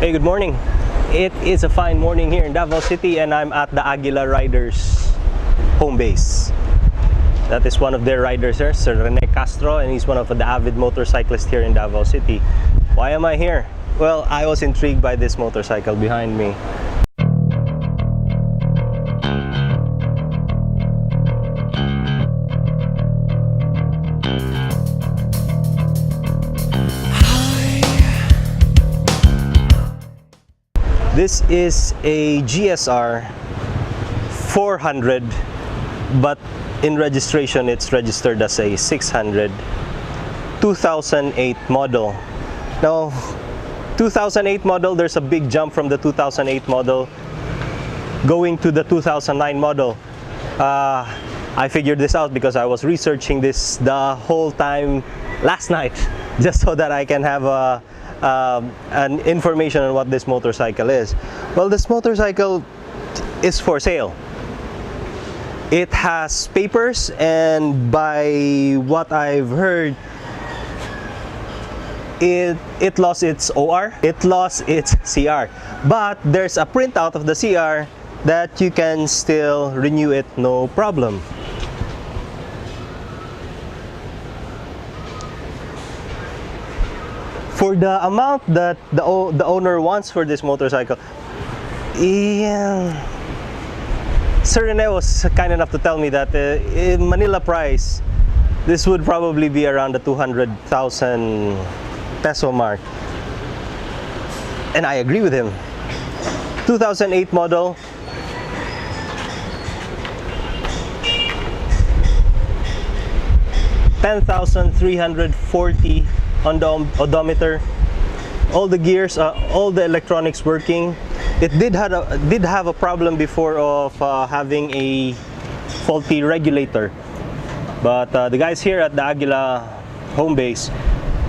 Hey, good morning. It is a fine morning here in Davao City and I'm at the Aguila Riders home base. That is one of their riders here, Sir Rene Castro, and he's one of the avid motorcyclists here in Davao City. Why am I here? Well, I was intrigued by this motorcycle behind me. This is a GSR400, but in registration it's registered as a 600 2008 model. Now, 2008 model, there's a big jump from the 2008 model going to the 2009 model. I figured this out because I was researching this the whole time last night just so that I can have an information on what this motorcycle is. Well, this motorcycle is for sale. It has papers, and by what I've heard, it lost its OR, it lost its CR, but there's a printout of the CR that you can still renew it, no problem. For the amount that the owner wants for this motorcycle, Sir Rene was kind enough to tell me that in Manila price, this would probably be around the 200,000 peso mark. And I agree with him. 2008 model. $10,340 on the odometer. All the gears, all the electronics working. It did have a problem before of having a faulty regulator, but the guys here at the Aguila home base,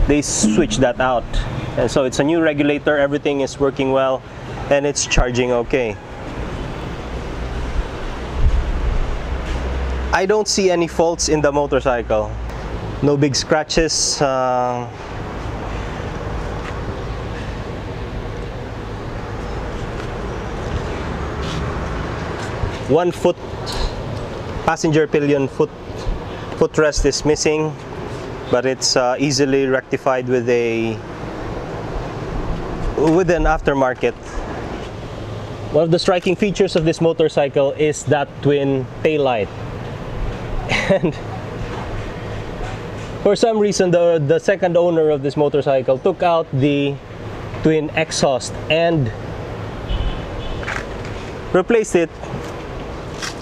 they switched that out, and so it's a new regulator. Everything is working well, and it's charging okay. I don't see any faults in the motorcycle. No big scratches. 1 foot passenger pillion footrest is missing, but it's easily rectified with an aftermarket. One of the striking features of this motorcycle is that twin taillight, and for some reason the second owner of this motorcycle took out the twin exhaust and replaced it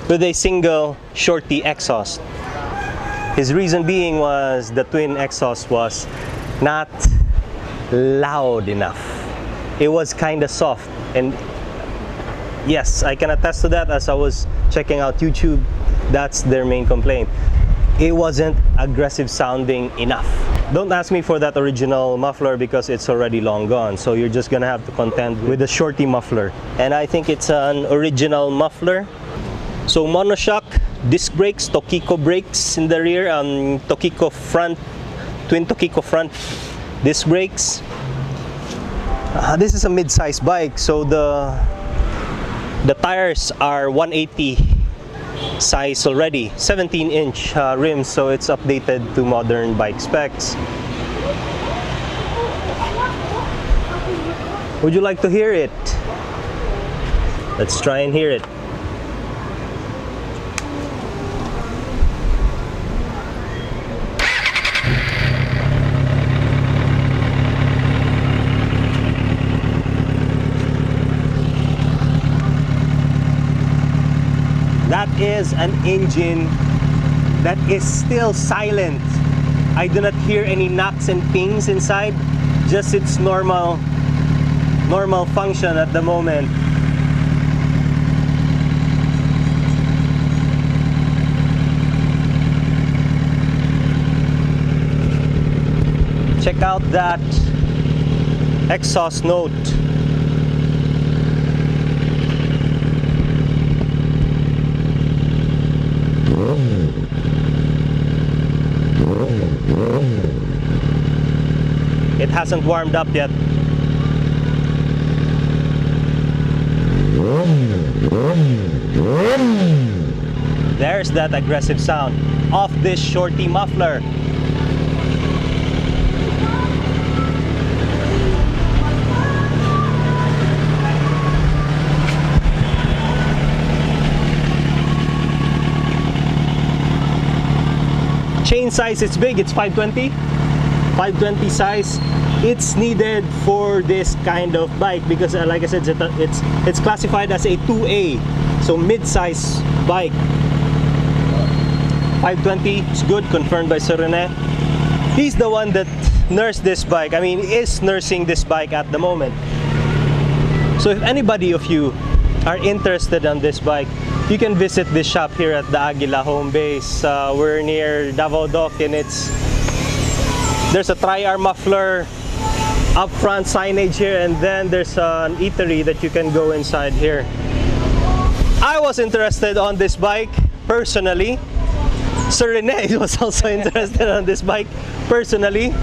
with a single shorty exhaust. His reason being was the twin exhaust was not loud enough. It was kind of soft, and yes, I can attest to that. As I was checking out YouTube, that's their main complaint. It wasn't aggressive sounding enough. Don't ask me for that original muffler because it's already long gone, so you're just gonna have to contend with the shorty muffler, and I think it's an original muffler. So monoshock, disc brakes, Tokiko brakes in the rear, Tokiko front, twin Tokiko front disc brakes. This is a mid-size bike, so the tires are 180 size already, 17-inch rims, so it's updated to modern bike specs. Would you like to hear it? Let's try and hear it. That is an engine that is still silent. I do not hear any knocks and pings inside, just its normal function at the moment. Check out that exhaust note. It hasn't warmed up yet. there's that aggressive sound of this shorty muffler. Chain size, it's big, it's 520 size. It's needed for this kind of bike because like I said, it's classified as a 2A, so mid-size bike. 520 is good, confirmed by Sir Rene. He's the one that nursed this bike, I mean is nursing this bike at the moment. So if anybody of you are interested on this bike, you can visit this shop here at the Aguila home base. We're near Davao Dock, and there's a tri-arm muffler, up front signage here, and then there's an eatery that you can go inside here. I was interested on this bike personally. Sir Rene was also interested on this bike personally.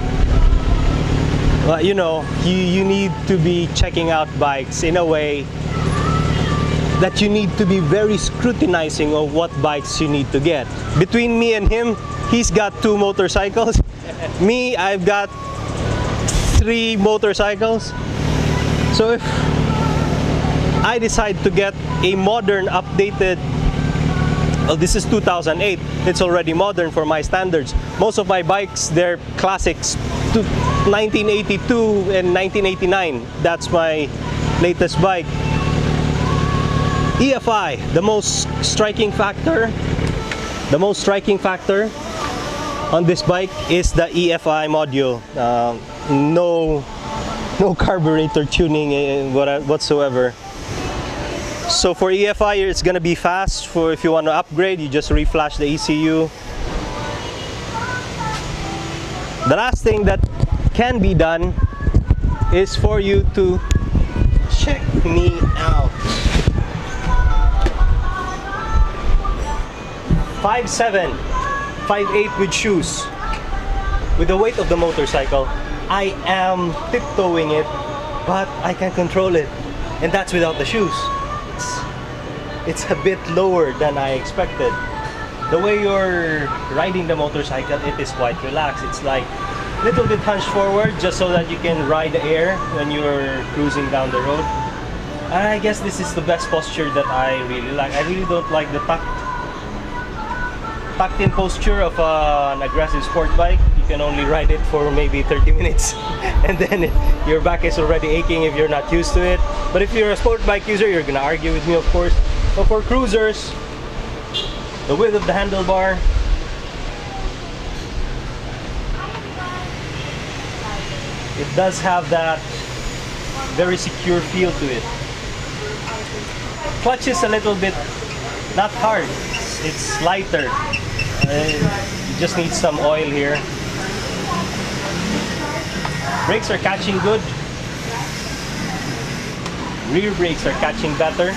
But you know, you need to be checking out bikes in a way that you need to be very scrutinizing of what bikes you need to get. Between me and him, he's got 2 motorcycles. Me, I've got 3 motorcycles. So if I decide to get a modern, updated, well, this is 2008, it's already modern for my standards. Most of my bikes, they're classics, 1982 and 1989. That's my latest bike. EFI, the most striking factor on this bike is the EFI module. No carburetor tuning whatsoever. So for EFI, it's gonna be fast. For if you want to upgrade, you just reflash the ECU. The last thing that can be done is for you to check me out. 5'7", 5'8" with shoes. With the weight of the motorcycle, I am tiptoeing it, but I can control it, and that's without the shoes. It's a bit lower than I expected. The way you're riding the motorcycle, it is quite relaxed. It's like a little bit hunched forward just so that you can ride the air when you're cruising down the road. And I guess this is the best posture that I really like. I really don't like the tucked in posture of an aggressive sport bike. You can only ride it for maybe 30 minutes and then your back is already aching if you're not used to it. But if you're a sport bike user, you're gonna argue with me, of course. But for cruisers, the width of the handlebar, it does have that very secure feel to it. Clutch is a little bit not hard, it's lighter. You just need some oil here. Brakes are catching good. Rear brakes are catching better.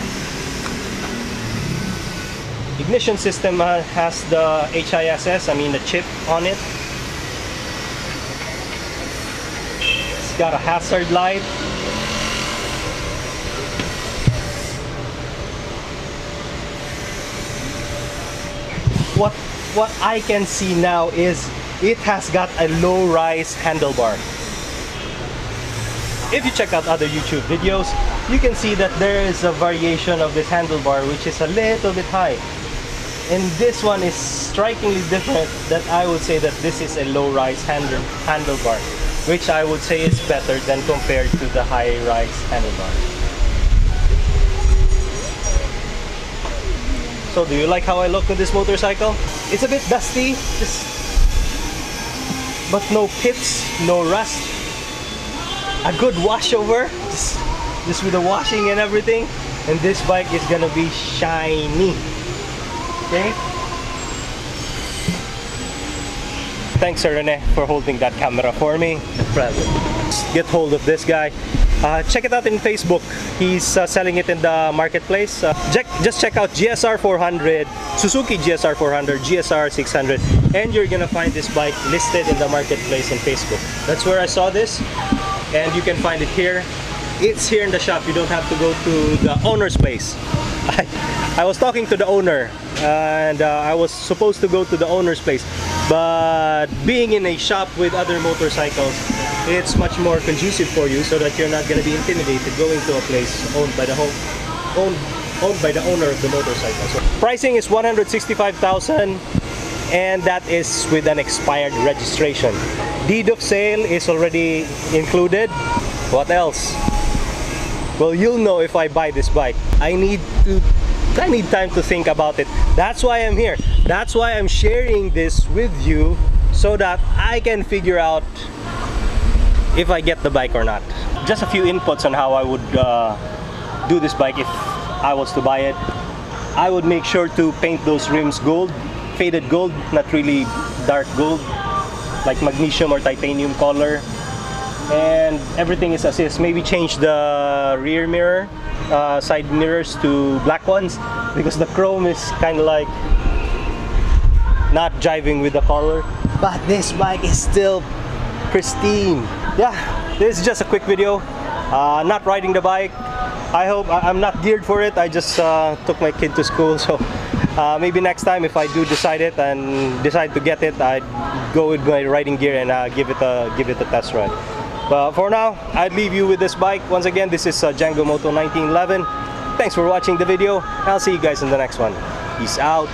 Ignition system has the HISS, I mean the chip on it. It's got a hazard light. What I can see now is it has got a low-rise handlebar. If you check out other YouTube videos, you can see that there is a variation of this handlebar which is a little bit high. And this one is strikingly different, that I would say that this is a low-rise handlebar, which I would say is better than compared to the high-rise handlebar. So do you like how I look with this motorcycle? It's a bit dusty, but no pits, no rust. A good washover, just with the washing and everything. And this bike is gonna be shiny. Okay? Thanks, Sir Rene, for holding that camera for me. Get hold of this guy. Check it out in Facebook. He's selling it in the marketplace. Just check out GSR400, Suzuki GSR400, GSR600, and you're gonna find this bike listed in the marketplace in Facebook. That's where I saw this, and you can find it here. It's here in the shop. You don't have to go to the owner's place. I was talking to the owner, and I was supposed to go to the owner's place, but being in a shop with other motorcycles, it's much more conducive for you, so that you're not going to be intimidated going to a place owned by the owner of the motorcycle. So pricing is 165,000, and that is with an expired registration. Deed of sale is already included. What else? Well, you'll know if I buy this bike. I need time to think about it. That's why I'm here. That's why I'm sharing this with you, so that I can figure out if I get the bike or not. Just a few inputs on how I would do this bike if I was to buy it. I would make sure to paint those rims gold, faded gold, not really dark gold, like magnesium or titanium color. And everything is as is. Maybe change the rear mirror, side mirrors to black ones, because the chrome is kind of like not jiving with the color. But this bike is still pristine. Yeah, this is just a quick video. Not riding the bike. I hope I'm not geared for it. I just took my kid to school, so maybe next time if I do decide it and decide to get it, I'd go with my riding gear and give it a test ride. But for now, I'd leave you with this bike. Once again, this is Django Moto 1911. Thanks for watching the video. I'll see you guys in the next one. Peace out.